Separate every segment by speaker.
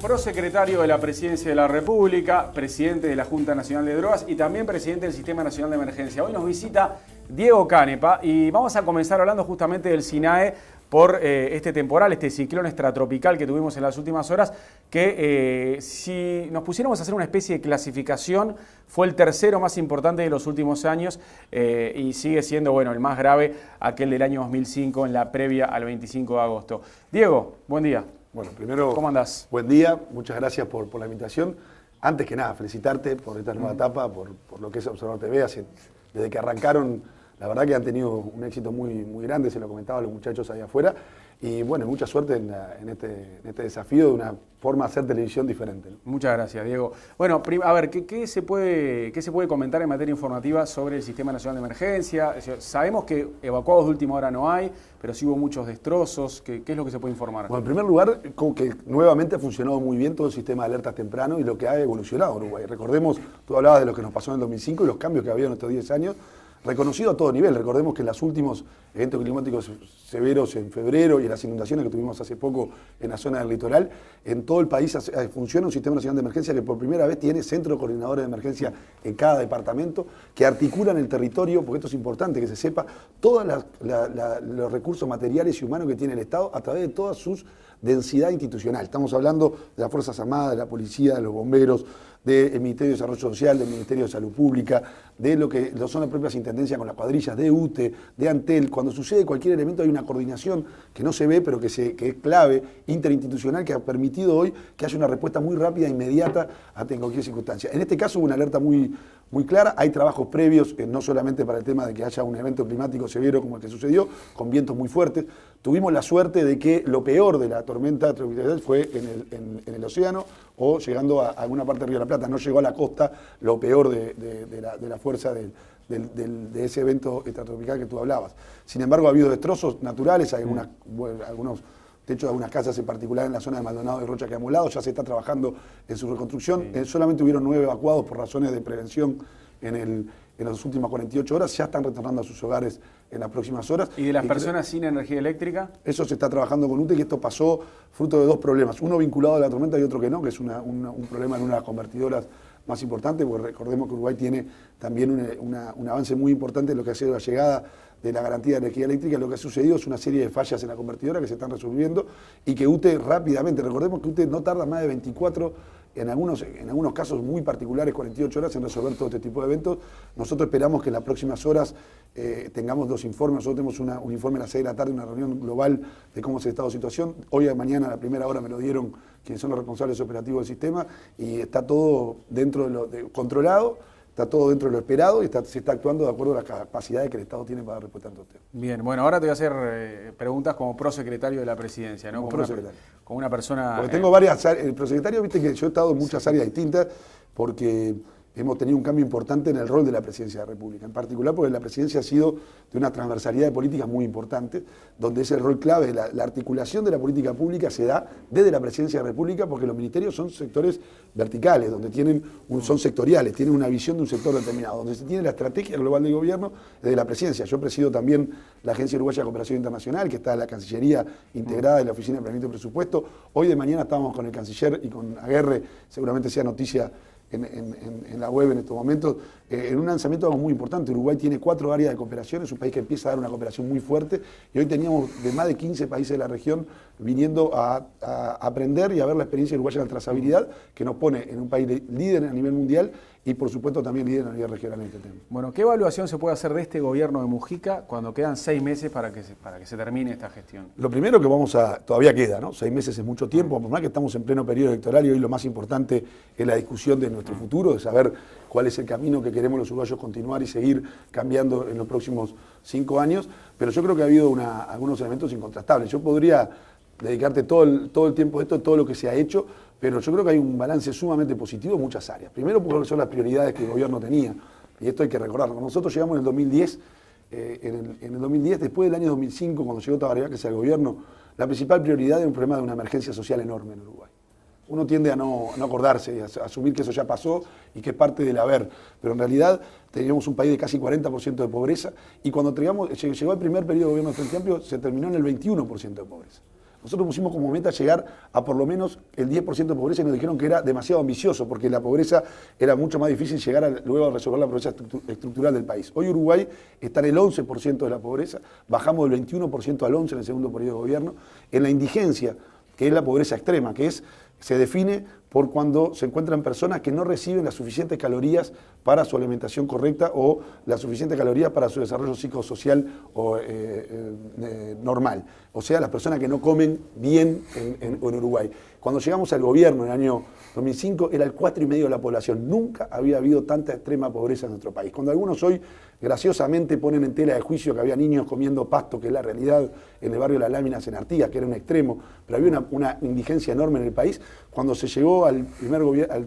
Speaker 1: Prosecretario de la Presidencia de la República, presidente de la Junta Nacional de Drogas y también presidente del Sistema Nacional de Emergencia. Hoy nos visita Diego Canepa y vamos a comenzar hablando justamente del SINAE por este temporal, este ciclón extratropical que tuvimos en las últimas horas, que si nos pusiéramos a hacer una especie de clasificación, fue el tercero más importante de los últimos años y sigue siendo, bueno, el más grave, aquel del año 2005 en la previa al 25 de agosto. Diego, buen día.
Speaker 2: Bueno, primero,
Speaker 1: ¿cómo andás?
Speaker 2: Buen día, muchas gracias por la invitación. Antes que nada, felicitarte por esta nueva etapa, por lo que es Observador TV. Desde que arrancaron, la verdad que han tenido un éxito muy grande, se lo comentaba a los muchachos allá afuera. Y bueno, mucha suerte en este desafío de una forma de hacer televisión diferente, ¿no?
Speaker 1: Muchas gracias, Diego. Bueno, a ver, ¿qué se puede comentar en materia informativa sobre el Sistema Nacional de Emergencia? Sabemos que evacuados de última hora no hay, pero sí hubo muchos destrozos. ¿Qué es lo que se puede informar?
Speaker 2: Bueno, en primer lugar, como que nuevamente ha funcionado muy bien todo el sistema de alertas temprano y lo que ha evolucionado Uruguay. Recordemos, tú hablabas de lo que nos pasó en el 2005 y los cambios que ha habido en estos 10 años. Reconocido a todo nivel. Recordemos que en los últimos eventos climáticos severos en febrero y en las inundaciones que tuvimos hace poco en la zona del litoral, en todo el país funciona un sistema nacional de emergencia que por primera vez tiene centros coordinadores de emergencia en cada departamento, que articulan el territorio, porque esto es importante que se sepa, todos los recursos materiales y humanos que tiene el Estado a través de toda su densidad institucional. Estamos hablando de las Fuerzas Armadas, de la Policía, de los bomberos, del Ministerio de Desarrollo Social, del Ministerio de Salud Pública, de lo que son las propias intendencias con las cuadrillas, de UTE, de Antel. Cuando sucede cualquier elemento hay una coordinación que no se ve, pero que es clave, interinstitucional, que ha permitido hoy que haya una respuesta muy rápida e inmediata ante cualquier circunstancia. En este caso hubo una alerta muy clara, hay trabajos previos, no solamente para el tema de que haya un evento climático severo como el que sucedió, con vientos muy fuertes. Tuvimos la suerte de que lo peor de la tormenta tropical fue en el océano o llegando a alguna parte del Río de la Plata. No llegó a la costa lo peor de la fuerza de ese evento extratropical que tú hablabas. Sin embargo, ha habido destrozos naturales, hay algunos techos de algunas casas en particular en la zona de Maldonado y Rocha que han molado, ya se está trabajando en su reconstrucción. Sí. Solamente hubieron 9 evacuados por razones de prevención en las últimas 48 horas, ya están retornando a sus hogares en las próximas horas.
Speaker 1: ¿Y de las personas sin energía eléctrica?
Speaker 2: Eso se está trabajando con UTE, y esto pasó fruto de 2 problemas, uno vinculado a la tormenta y otro que no, que es un problema en una de las convertidoras más importante, porque recordemos que Uruguay tiene también un avance muy importante en lo que ha sido la llegada de la garantía de energía eléctrica. Lo que ha sucedido es una serie de fallas en la convertidora que se están resolviendo y que UTE rápidamente, recordemos que UTE no tarda más de 24, en algunos casos muy particulares, 48 horas en resolver todo este tipo de eventos. Nosotros esperamos que en las próximas horas tengamos 2 informes. Nosotros tenemos un informe a las 6 de la tarde, una reunión global de cómo se está la situación. Hoy a mañana a la primera hora me lo dieron quienes son los responsables operativos del sistema y está todo dentro controlado. Está todo dentro de lo esperado y se está actuando de acuerdo a las capacidades que el Estado tiene para dar respuesta a todo esto.
Speaker 1: Bien, bueno, ahora te voy a hacer preguntas como prosecretario de la Presidencia, ¿no?
Speaker 2: Como prosecretario.
Speaker 1: Como una persona...
Speaker 2: Porque tengo varias áreas. El prosecretario, viste que yo he estado en muchas áreas distintas porque hemos tenido un cambio importante en el rol de la Presidencia de la República. En particular porque la Presidencia ha sido de una transversalidad de políticas muy importante, donde ese rol clave, la articulación de la política pública se da desde la Presidencia de la República, porque los ministerios son sectores verticales, donde son sectoriales, tienen una visión de un sector determinado, donde se tiene la estrategia global del gobierno desde la Presidencia. Yo presido también la Agencia Uruguaya de Cooperación Internacional, que está en la Cancillería integrada en la Oficina de Planeamiento y Presupuesto. Hoy de mañana estábamos con el Canciller y con Aguerre, seguramente sea noticia en la web en estos momentos, en un lanzamiento algo muy importante. Uruguay tiene 4 áreas de cooperación, es un país que empieza a dar una cooperación muy fuerte y hoy teníamos de más de 15 países de la región viniendo a aprender y a ver la experiencia uruguaya en la trazabilidad, que nos pone en un país líder a nivel mundial y por supuesto también líder a nivel regional en este tema.
Speaker 1: Bueno, ¿qué evaluación se puede hacer de este gobierno de Mujica cuando quedan 6 meses para que se termine esta gestión?
Speaker 2: Lo primero que todavía queda, ¿no? 6 meses es mucho tiempo, por más que estamos en pleno periodo electoral y hoy lo más importante es la discusión de nuestro futuro, de saber cuál es el camino que queremos los uruguayos continuar y seguir cambiando en los próximos 5 años, pero yo creo que ha habido algunos elementos incontrastables. Yo podría dedicarte todo el tiempo a esto, todo lo que se ha hecho, pero yo creo que hay un balance sumamente positivo en muchas áreas. Primero porque son las prioridades que el gobierno tenía, y esto hay que recordarlo. Nosotros llegamos en el 2010, en el 2010, después del año 2005, cuando llegó Tabaré Vázquez al gobierno, la principal prioridad era un problema de una emergencia social enorme en Uruguay. Uno tiende a no acordarse, a asumir que eso ya pasó y que es parte del haber, pero en realidad teníamos un país de casi 40% de pobreza y cuando llegó el primer periodo de gobierno de Frente Amplio se terminó en el 21% de pobreza. Nosotros pusimos como meta llegar a por lo menos el 10% de pobreza y nos dijeron que era demasiado ambicioso porque la pobreza era mucho más difícil llegar luego a resolver la pobreza estructural del país. Hoy Uruguay está en el 11% de la pobreza, bajamos del 21% al 11% en el segundo periodo de gobierno. En la indigencia, que es la pobreza extrema, se define por cuando se encuentran personas que no reciben las suficientes calorías para su alimentación correcta o las suficientes calorías para su desarrollo psicosocial o, normal. O sea, las personas que no comen bien en Uruguay. Cuando llegamos al gobierno en el año 2005 era el 4,5% de la población. Nunca había habido tanta extrema pobreza en nuestro país. Cuando algunos hoy graciosamente ponen en tela de juicio que había niños comiendo pasto, que es la realidad en el barrio Las Láminas en Artigas, que era un extremo, pero había una indigencia enorme en el país. Cuando se llegó al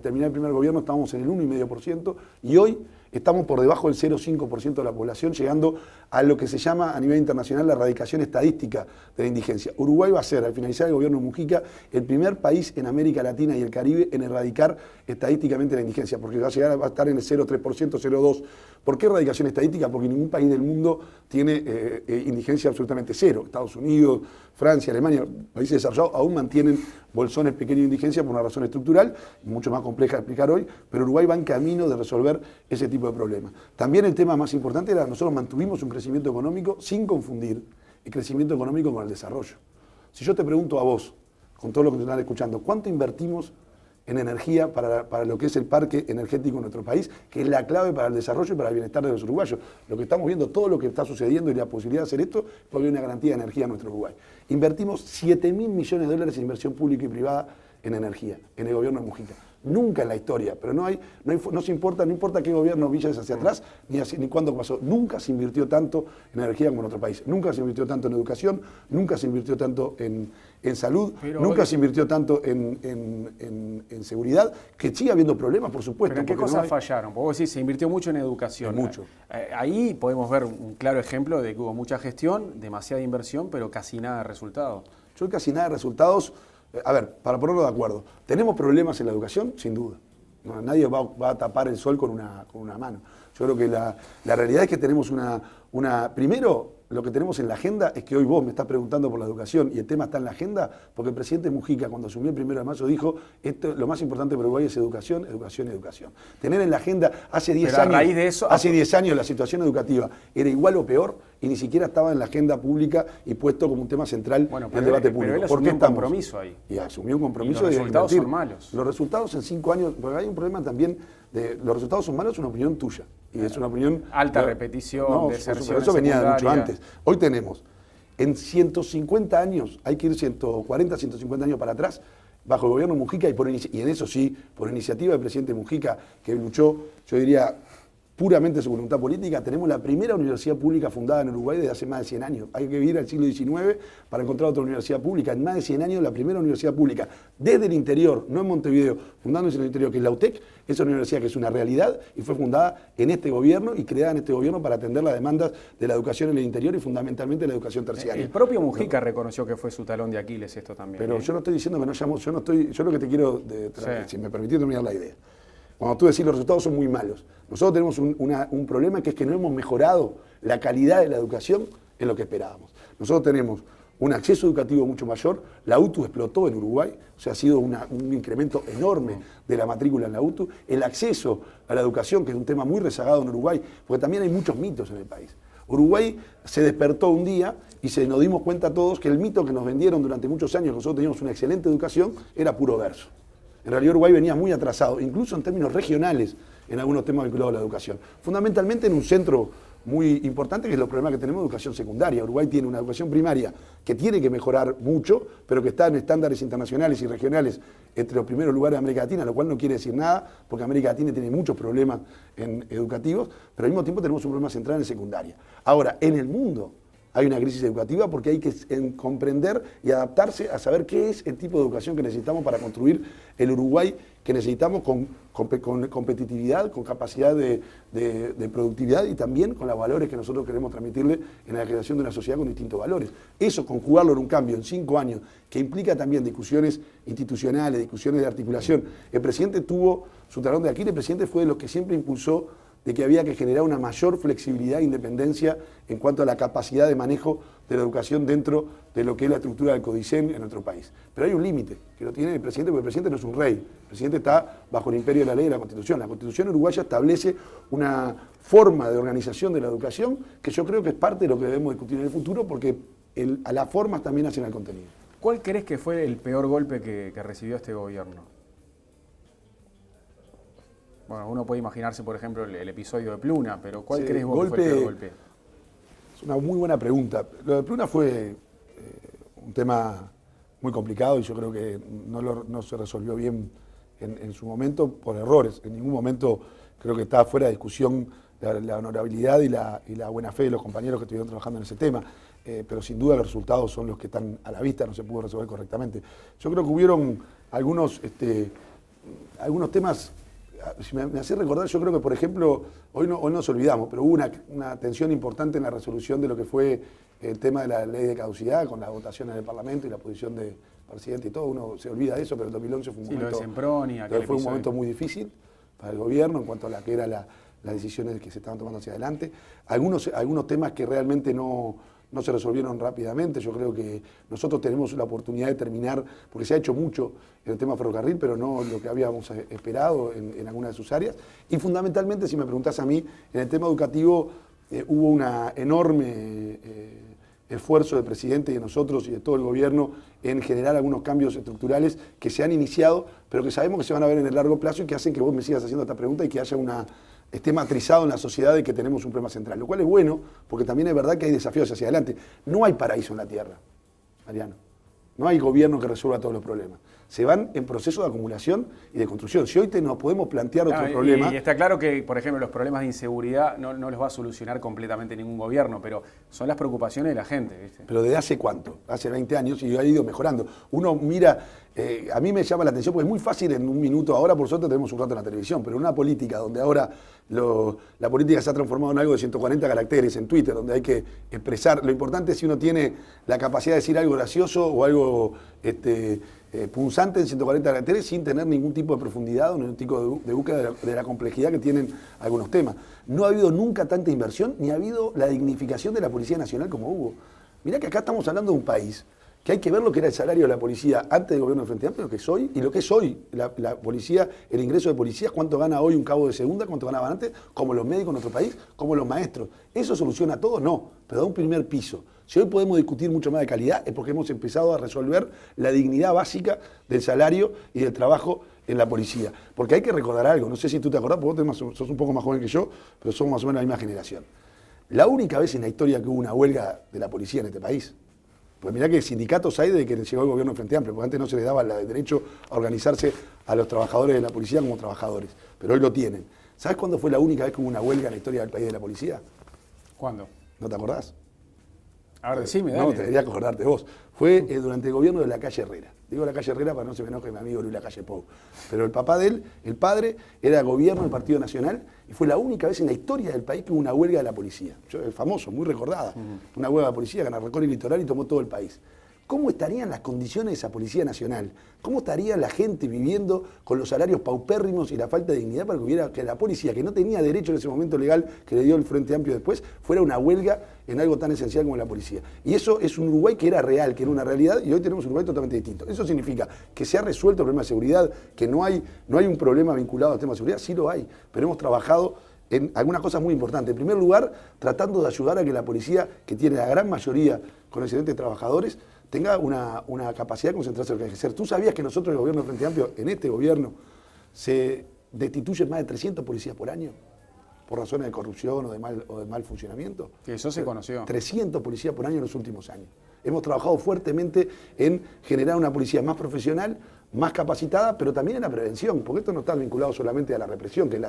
Speaker 2: terminar el primer gobierno estábamos en el 1,5% y hoy estamos por debajo del 0,5% de la población, llegando a lo que se llama a nivel internacional la erradicación estadística de la indigencia. Uruguay va a ser, al finalizar el gobierno de Mujica, el primer país en América Latina y el Caribe en erradicar estadísticamente la indigencia, porque va a estar en el 0,3%, 0,2%. ¿Por qué erradicación estadística? Porque ningún país del mundo tiene indigencia absolutamente cero. Estados Unidos, Francia, Alemania, países desarrollados, aún mantienen bolsones pequeños de indigencia por una razón estructural, mucho más compleja de explicar hoy, pero Uruguay va en camino de resolver ese tipo de problemas. También el tema más importante era nosotros mantuvimos un crecimiento económico sin confundir el crecimiento económico con el desarrollo. Si yo te pregunto a vos, con todo lo que te están escuchando, ¿cuánto invertimos en energía para lo que es el parque energético en nuestro país, que es la clave para el desarrollo y para el bienestar de los uruguayos? Lo que estamos viendo, todo lo que está sucediendo y la posibilidad de hacer esto, porque hay una garantía de energía en nuestro Uruguay. Invertimos 7.000 millones de dólares en inversión pública y privada en energía, en el gobierno de Mujica. Nunca en la historia, pero no importa qué gobierno villas hacia atrás, ni cuándo pasó, nunca se invirtió tanto en energía como en otro país, nunca se invirtió tanto en educación, nunca se invirtió tanto en salud, pero nunca se invirtió tanto en seguridad, que sigue habiendo problemas, por supuesto.
Speaker 1: ¿Pero en qué cosas fallaron? Porque vos decís, se invirtió mucho en educación.
Speaker 2: Mucho.
Speaker 1: Ahí podemos ver un claro ejemplo de que hubo mucha gestión, demasiada inversión, pero casi nada de resultados.
Speaker 2: Yo casi nada de resultados. A ver, para ponerlo de acuerdo, ¿tenemos problemas en la educación? Sin duda. No, nadie va a tapar el sol con una mano. Yo creo que la realidad es que tenemos primero, lo que tenemos en la agenda es que hoy vos me estás preguntando por la educación y el tema está en la agenda porque el presidente Mujica, cuando asumió el 1 de mayo, dijo lo más importante para Uruguay es educación, educación, educación. Tener en la agenda hace 10 años,
Speaker 1: raíz de eso,
Speaker 2: hace 10 años la situación educativa era igual o peor y ni siquiera estaba en la agenda pública y puesto como un tema central en el debate público.
Speaker 1: Pero él asumió un compromiso ahí.
Speaker 2: Y asumió un compromiso.
Speaker 1: Y los resultados son malos.
Speaker 2: Los resultados en 5 años, porque hay un problema también los resultados son malos, es una opinión tuya. Y es una opinión...
Speaker 1: Alta repetición, deserción.
Speaker 2: Eso venía de mucho antes. Hoy tenemos, en 150 años, hay que ir 140, 150 años para atrás, bajo el gobierno Mujica, y en eso sí, por iniciativa del presidente Mujica, que luchó, yo diría, puramente su voluntad política, tenemos la primera universidad pública fundada en Uruguay desde hace más de 100 años. Hay que ir al siglo XIX para encontrar otra universidad pública. En más de 100 años, la primera universidad pública, desde el interior, no en Montevideo, fundándose en el interior, que es la UTEC, es una universidad que es una realidad y fue fundada en este gobierno y creada en este gobierno para atender las demandas de la educación en el interior y fundamentalmente la educación terciaria.
Speaker 1: El propio Mujica reconoció que fue su talón de Aquiles esto también.
Speaker 2: Pero yo no estoy diciendo que no llamó, yo lo que te quiero, si me permitís terminar la idea. Cuando tú decís los resultados son muy malos. Nosotros tenemos un problema que es que no hemos mejorado la calidad de la educación en lo que esperábamos. Nosotros tenemos un acceso educativo mucho mayor, la UTU explotó en Uruguay, o sea, ha sido un incremento enorme de la matrícula en la UTU, el acceso a la educación, que es un tema muy rezagado en Uruguay, porque también hay muchos mitos en el país. Uruguay se despertó un día y nos dimos cuenta todos que el mito que nos vendieron durante muchos años, que nosotros teníamos una excelente educación, era puro verso. En realidad Uruguay venía muy atrasado, incluso en términos regionales, en algunos temas vinculados a la educación. Fundamentalmente en un centro muy importante, que es los problemas que tenemos de educación secundaria. Uruguay tiene una educación primaria que tiene que mejorar mucho, pero que está en estándares internacionales y regionales entre los primeros lugares de América Latina, lo cual no quiere decir nada, porque América Latina tiene muchos problemas educativos, pero al mismo tiempo tenemos un problema central en secundaria. Ahora, en el mundo hay una crisis educativa porque hay que comprender y adaptarse a saber qué es el tipo de educación que necesitamos para construir el Uruguay que necesitamos con competitividad, con capacidad de productividad y también con los valores que nosotros queremos transmitirle en la creación de una sociedad con distintos valores. Eso, conjugarlo en un cambio en 5 años, que implica también discusiones institucionales, discusiones de articulación. El presidente tuvo su talón de Aquiles, el presidente fue de los que siempre impulsó de que había que generar una mayor flexibilidad e independencia en cuanto a la capacidad de manejo de la educación dentro de lo que es la estructura del CODICEN en nuestro país. Pero hay un límite, que lo tiene el presidente, porque el presidente no es un rey. El presidente está bajo el imperio de la ley y de la Constitución. La Constitución uruguaya establece una forma de organización de la educación que yo creo que es parte de lo que debemos discutir en el futuro, porque a las formas también hacen el contenido.
Speaker 1: ¿Cuál crees que fue el peor golpe que recibió este gobierno? Bueno, uno puede imaginarse, por ejemplo, el episodio de Pluna, pero ¿cuál crees vos que fue el peor golpe?
Speaker 2: Es una muy buena pregunta. Lo de Pluna fue un tema muy complicado y yo creo que no se resolvió bien en su momento por errores. En ningún momento creo que está fuera de discusión la honorabilidad y la buena fe de los compañeros que estuvieron trabajando en ese tema. Pero sin duda los resultados son los que están a la vista, no se pudo resolver correctamente. Yo creo que hubieron algunos temas. Si me hace recordar, yo creo que, por ejemplo, hoy nos olvidamos, pero hubo una tensión importante en la resolución de lo que fue el tema de la ley de caducidad, con las votaciones del Parlamento y la posición del presidente y todo. Uno se olvida de eso, pero el 2011 fue un momento muy difícil para el gobierno en cuanto a la que eran las decisiones que se estaban tomando hacia adelante. Algunos temas que realmente no se resolvieron rápidamente. Yo creo que nosotros tenemos la oportunidad de terminar, porque se ha hecho mucho en el tema ferrocarril, pero no lo que habíamos esperado en algunas de sus áreas. Y fundamentalmente, si me preguntás a mí, en el tema educativo hubo un enorme esfuerzo del presidente y de nosotros y de todo el gobierno en generar algunos cambios estructurales que se han iniciado, pero que sabemos que se van a ver en el largo plazo y que hacen que vos me sigas haciendo esta pregunta y que haya esté matrizado en la sociedad de que tenemos un problema central, lo cual es bueno, porque también es verdad que hay desafíos hacia adelante. No hay paraíso en la tierra, Mariano. No hay gobierno que resuelva todos los problemas. Se van en proceso de acumulación y de construcción. Si hoy nos podemos plantear otro problema...
Speaker 1: Y está claro que, por ejemplo, los problemas de inseguridad no los va a solucionar completamente ningún gobierno, pero son las preocupaciones de la gente, ¿viste?
Speaker 2: Pero ¿desde hace cuánto? Hace 20 años y ha ido mejorando. Uno mira... a mí me llama la atención porque es muy fácil en un minuto, ahora por suerte tenemos un rato en la televisión, pero en una política donde ahora la política se ha transformado en algo de 140 caracteres en Twitter, donde hay que expresar, lo importante es si uno tiene la capacidad de decir algo gracioso o algo punzante en 140 caracteres sin tener ningún tipo de profundidad o ningún tipo de búsqueda de la complejidad que tienen algunos temas. No ha habido nunca tanta inversión ni ha habido la dignificación de la Policía Nacional como hubo. Mirá que acá estamos hablando de un país que hay que ver lo que era el salario de la policía antes del gobierno del Frente Amplio, lo que es hoy, y lo que es hoy la policía, el ingreso de policías, cuánto gana hoy un cabo de segunda, cuánto ganaban antes, como los médicos en nuestro país, como los maestros. ¿Eso soluciona todo? No, pero da un primer piso. Si hoy podemos discutir mucho más de calidad es porque hemos empezado a resolver la dignidad básica del salario y del trabajo en la policía. Porque hay que recordar algo, no sé si tú te acordás, porque vos sos un poco más joven que yo, pero somos más o menos la misma generación. La única vez en la historia que hubo una huelga de la policía en este país, pues mirá que sindicatos hay desde que llegó el gobierno del Frente Amplio, porque antes no se les daba el derecho a organizarse a los trabajadores de la policía como trabajadores, pero hoy lo tienen. ¿Sabes cuándo fue la única vez que hubo una huelga en la historia del país de la policía?
Speaker 1: ¿Cuándo?
Speaker 2: ¿No te acordás?
Speaker 1: A ver, decime, dale.
Speaker 2: No, deberías acordarte vos. Fue durante el gobierno de Lacalle Herrera. Digo Lacalle Herrera para no se me enoje mi amigo Luis Lacalle Pou. Pero el papá de él, el padre, era gobierno del Partido Nacional y fue la única vez en la historia del país que hubo una huelga de la policía. Es famoso, muy recordada. Una huelga de la policía que arrancó el litoral y tomó todo el país. ¿Cómo estarían las condiciones de esa Policía Nacional? ¿Cómo estaría la gente viviendo con los salarios paupérrimos y la falta de dignidad para que la policía, que no tenía derecho en ese momento legal que le dio el Frente Amplio después, fuera una huelga en algo tan esencial como la policía? Y eso es un Uruguay que era real, que era una realidad, y hoy tenemos un Uruguay totalmente distinto. Eso significa que se ha resuelto el problema de seguridad, que no hay un problema vinculado al tema de seguridad. Sí lo hay, pero hemos trabajado en algunas cosas muy importantes. En primer lugar, tratando de ayudar a que la policía, que tiene la gran mayoría con excelentes trabajadores, tenga una capacidad de concentrarse en lo que hay que hacer. ¿Tú sabías que nosotros, el gobierno del Frente Amplio, en este gobierno, se destituyen más de 300 policías por año? Por razones de corrupción o de mal funcionamiento.
Speaker 1: Que eso se conoció.
Speaker 2: 300 policías por año en los últimos años. Hemos trabajado fuertemente en generar una policía más profesional, más capacitada, pero también en la prevención, porque esto no está vinculado solamente a la represión, que es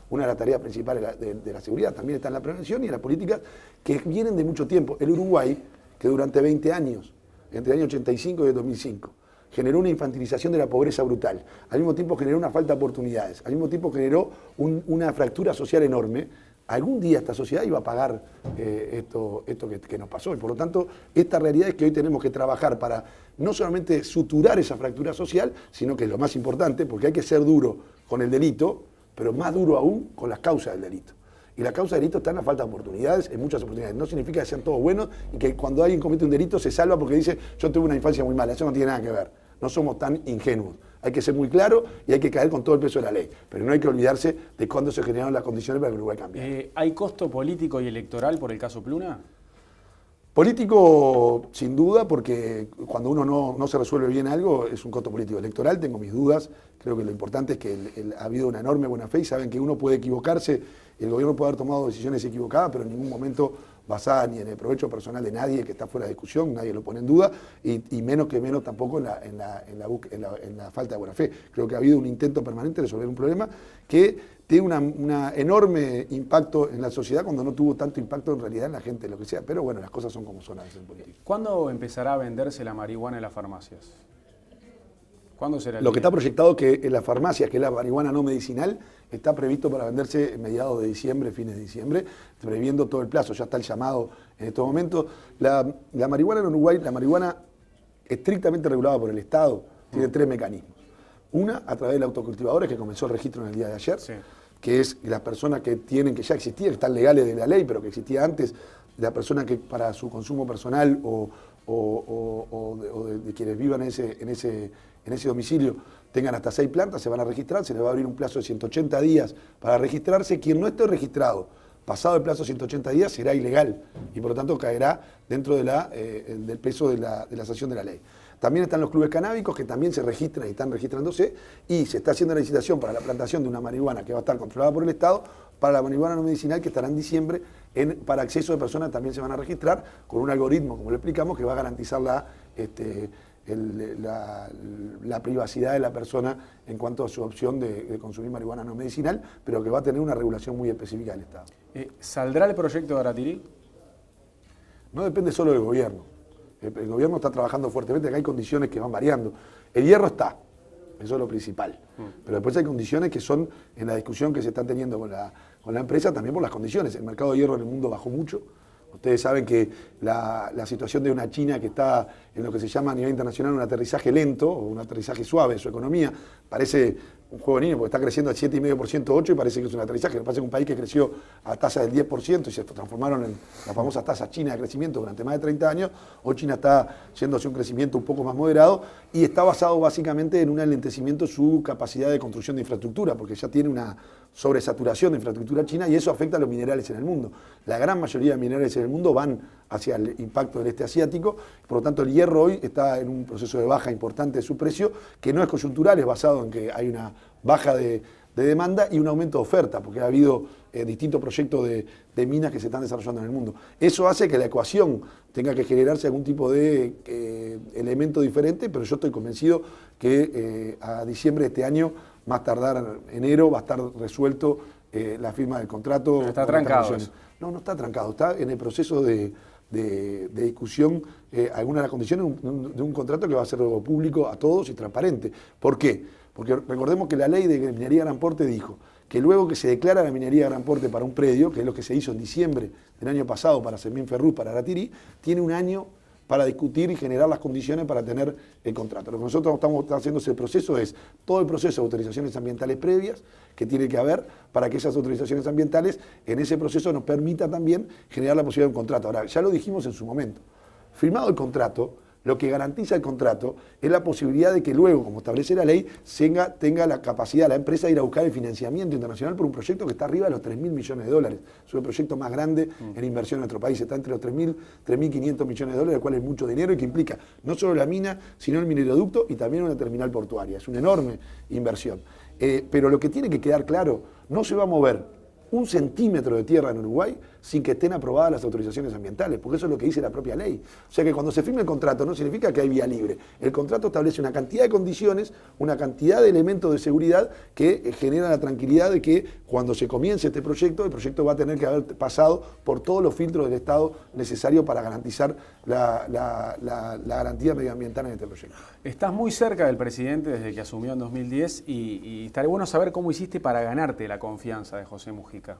Speaker 2: una de las tareas principales de la seguridad, también está en la prevención y en las políticas que vienen de mucho tiempo. El Uruguay, que durante 20 años, entre el año 85 y el 2005, generó una infantilización de la pobreza brutal, al mismo tiempo generó una falta de oportunidades, al mismo tiempo generó una fractura social enorme. Algún día esta sociedad iba a pagar esto que nos pasó, y por lo tanto esta realidad es que hoy tenemos que trabajar para no solamente suturar esa fractura social, sino que es lo más importante, porque hay que ser duro con el delito, pero más duro aún con las causas del delito. Y la causa del delito está en la falta de oportunidades, en muchas oportunidades. No significa que sean todos buenos y que cuando alguien comete un delito se salva porque dice yo tuve una infancia muy mala. Eso no tiene nada que ver. No somos tan ingenuos. Hay que ser muy claro y hay que caer con todo el peso de la ley. Pero no hay que olvidarse de cuándo se generaron las condiciones para que Uruguay cambie.
Speaker 1: ¿Hay costo político y electoral por el caso Pluna?
Speaker 2: Político, sin duda, porque cuando uno no se resuelve bien algo, es un costo político. Electoral, tengo mis dudas. Creo que lo importante es que ha habido una enorme buena fe y saben que uno puede equivocarse. El gobierno puede haber tomado decisiones equivocadas, pero en ningún momento basadas ni en el provecho personal de nadie que está fuera de discusión, nadie lo pone en duda, y menos tampoco en la falta de buena fe. Creo que ha habido un intento permanente de resolver un problema que tiene un enorme impacto en la sociedad cuando no tuvo tanto impacto en realidad en la gente, lo que sea. Pero bueno, las cosas son como son a veces en política.
Speaker 1: ¿Cuándo empezará a venderse la marihuana en las farmacias? ¿Cuándo será el
Speaker 2: Lo que está
Speaker 1: día?
Speaker 2: proyectado que en las farmacias, que es la marihuana no medicinal, está previsto para venderse en mediados de diciembre, fines de diciembre, previendo todo el plazo. Ya está el llamado en estos momentos. La marihuana en Uruguay, la marihuana estrictamente regulada por el Estado, tiene tres mecanismos. Una, a través de los autocultivadores, que comenzó el registro en el día de ayer,
Speaker 1: Sí.
Speaker 2: que es las personas que tienen, que ya existían, que están legales de la ley, pero que existía antes, la persona que para su consumo personal o de quienes vivan en ese domicilio tengan hasta 6 plantas, se van a registrar, se les va a abrir un plazo de 180 días para registrarse. Quien no esté registrado pasado el plazo de 180 días será ilegal y por lo tanto caerá dentro del peso de la sanción de la ley. También están los clubes canábicos que también se registran y están registrándose y se está haciendo la licitación para la plantación de una marihuana que va a estar controlada por el Estado, para la marihuana no medicinal que estará en diciembre, para acceso de personas también se van a registrar con un algoritmo, como lo explicamos, que va a garantizar la privacidad de la persona en cuanto a su opción de consumir marihuana no medicinal, pero que va a tener una regulación muy específica del Estado.
Speaker 1: ¿Saldrá el proyecto de Aratirí?
Speaker 2: No depende solo del gobierno. El gobierno está trabajando fuertemente, acá hay condiciones que van variando. El hierro está, eso es lo principal. Pero después hay condiciones que son en la discusión que se está teniendo con la empresa, también por las condiciones. El mercado de hierro en el mundo bajó mucho. Ustedes saben que la situación de una China que está en lo que se llama a nivel internacional un aterrizaje lento o un aterrizaje suave en su economía, parece un juego de niños porque está creciendo al 7,5%, 8% y parece que es un aterrizaje. Lo que pasa es que un país que creció a tasa del 10% y se transformaron en las famosas tasas chinas de crecimiento durante más de 30 años, hoy China está yendo hacia un crecimiento un poco más moderado y está basado básicamente en un alentecimiento su capacidad de construcción de infraestructura, porque ya tiene una sobresaturación de infraestructura china y eso afecta a los minerales en el mundo. La gran mayoría de minerales en el mundo van hacia el impacto del este asiático, por lo tanto el hierro hoy está en un proceso de baja importante de su precio, que no es coyuntural, es basado en que hay una baja de demanda y un aumento de oferta, porque ha habido distintos proyectos de minas que se están desarrollando en el mundo. Eso hace que la ecuación tenga que generarse algún tipo de elemento diferente, pero yo estoy convencido que a diciembre de este año, más tardar enero, va a estar resuelto la firma del contrato.
Speaker 1: Pero está trancado.
Speaker 2: No está trancado, está en el proceso de discusión algunas de las condiciones de un contrato que va a ser público a todos y transparente. ¿Por qué? Porque recordemos que la ley de minería gran porte dijo que luego que se declara la minería gran porte para un predio, que es lo que se hizo en diciembre del año pasado para Semín Ferruz, para Aratirí, tiene un año para discutir y generar las condiciones para tener el contrato. Lo que nosotros estamos haciendo ese proceso es todo el proceso de autorizaciones ambientales previas que tiene que haber para que esas autorizaciones ambientales en ese proceso nos permita también generar la posibilidad de un contrato. Ahora, ya lo dijimos en su momento, firmado el contrato, lo que garantiza el contrato es la posibilidad de que luego, como establece la ley, tenga la capacidad la empresa de ir a buscar el financiamiento internacional por un proyecto que está arriba de los 3.000 millones de dólares. Es el proyecto más grande en inversión en nuestro país. Está entre los 3.000, 3.500 millones de dólares, el cual es mucho dinero y que implica no solo la mina, sino el mineroducto y también una terminal portuaria. Es una enorme inversión. Pero lo que tiene que quedar claro, no se va a mover 1 centímetro de tierra en Uruguay sin que estén aprobadas las autorizaciones ambientales, porque eso es lo que dice la propia ley. O sea que cuando se firma el contrato no significa que hay vía libre. El contrato establece una cantidad de condiciones, una cantidad de elementos de seguridad que generan la tranquilidad de que cuando se comience este proyecto, el proyecto va a tener que haber pasado por todos los filtros del Estado necesarios para garantizar la garantía medioambiental en este proyecto.
Speaker 1: Estás muy cerca del presidente desde que asumió en 2010 y estaría bueno saber cómo hiciste para ganarte la confianza de José Mujica.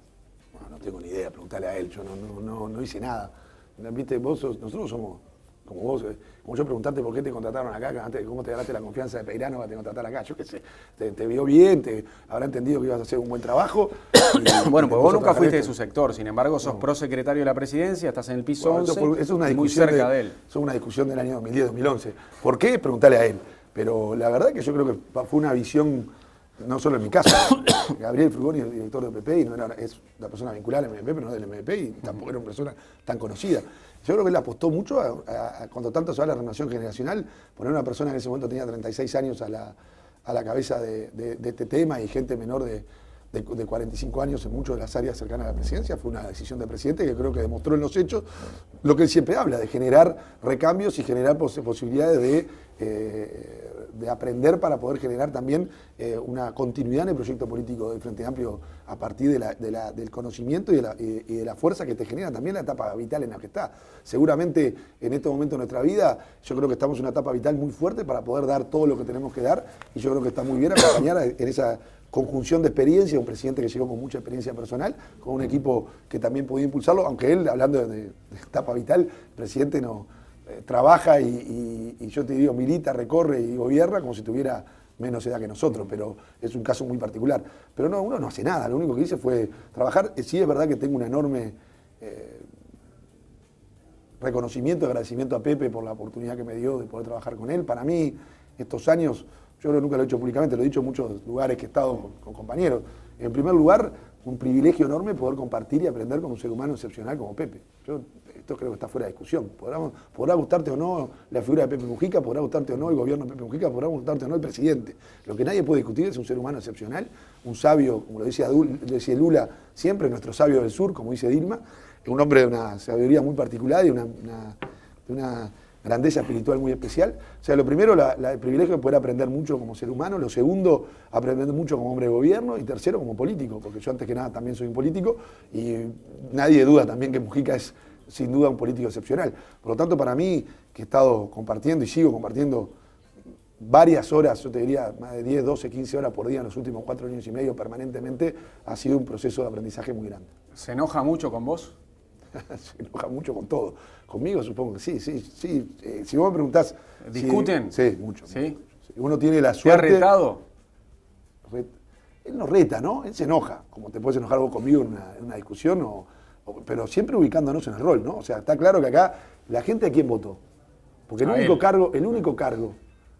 Speaker 2: Bueno, no tengo ni idea, preguntale a él, yo no hice nada. ¿Viste? Nosotros somos como vos, como yo preguntarte por qué te contrataron acá, cómo te ganaste la confianza de Peirano para te contratar acá. Yo qué sé, te vio bien, habrá entendido que ibas a hacer un buen trabajo.
Speaker 1: Bueno, pues vos nunca fuiste de su sector, sin embargo sos prosecretario de la presidencia, estás en el piso 11
Speaker 2: eso es una
Speaker 1: y muy
Speaker 2: discusión
Speaker 1: cerca de él.
Speaker 2: Eso es una discusión del año 2010-2011. ¿Por qué? Preguntale a él. Pero la verdad que yo creo que fue una visión, no solo en mi caso. Gabriel Frugoni es el director del PP y es una persona vinculada al MDP, pero no del MDP y tampoco era una persona tan conocida. Yo creo que él apostó mucho cuando tanto se habla de renovación generacional, poner una persona que en ese momento tenía 36 años a la cabeza de este tema y gente menor de 45 años en muchas de las áreas cercanas a la presidencia. Fue una decisión del presidente que creo que demostró en los hechos lo que él siempre habla, de generar recambios y generar posibilidades de aprender para poder generar también una continuidad en el proyecto político del Frente Amplio a partir del conocimiento y de la fuerza que te genera también la etapa vital en la que está. Seguramente en este momento de nuestra vida yo creo que estamos en una etapa vital muy fuerte para poder dar todo lo que tenemos que dar y yo creo que está muy bien acompañar en esa conjunción de experiencia, un presidente que llegó con mucha experiencia personal, con un equipo que también podía impulsarlo, aunque él, hablando de etapa vital, el presidente no trabaja y yo te digo, milita, recorre y gobierna como si tuviera menos edad que nosotros, pero es un caso muy particular. Pero no, uno no hace nada, lo único que hice fue trabajar. Sí es verdad que tengo un enorme reconocimiento y agradecimiento a Pepe por la oportunidad que me dio de poder trabajar con él. Para mí, estos años, yo creo que nunca lo he dicho públicamente, lo he dicho en muchos lugares que he estado con compañeros. En primer lugar, un privilegio enorme poder compartir y aprender con un ser humano excepcional como Pepe. Esto creo que está fuera de discusión. Podrá gustarte o no la figura de Pepe Mujica, podrá gustarte o no el gobierno de Pepe Mujica, podrá gustarte o no el presidente. Lo que nadie puede discutir es un ser humano excepcional, un sabio, como lo decía Lula siempre, nuestro sabio del sur, como dice Dilma, un hombre de una sabiduría muy particular y de una grandeza espiritual muy especial. O sea, lo primero, el privilegio de poder aprender mucho como ser humano. Lo segundo, aprender mucho como hombre de gobierno. Y tercero, como político, porque yo antes que nada también soy un político y nadie duda también que Mujica es sin duda un político excepcional. Por lo tanto, para mí, que he estado compartiendo y sigo compartiendo varias horas, yo te diría más de 10, 12, 15 horas por día en los últimos 4 años y medio permanentemente, ha sido un proceso de aprendizaje muy grande.
Speaker 1: ¿Se enoja mucho con vos?
Speaker 2: Se enoja mucho con todo. Conmigo supongo que sí. Si vos me preguntás...
Speaker 1: ¿Discuten?
Speaker 2: Sí, mucho.
Speaker 1: ¿Sí?
Speaker 2: Uno tiene la suerte...
Speaker 1: ¿Te ha retado?
Speaker 2: Él no reta, ¿no? Él se enoja, como te puedes enojar vos conmigo en una discusión, pero siempre ubicándonos en el rol, ¿no? O sea, está claro que acá la gente a quién votó. Porque el único cargo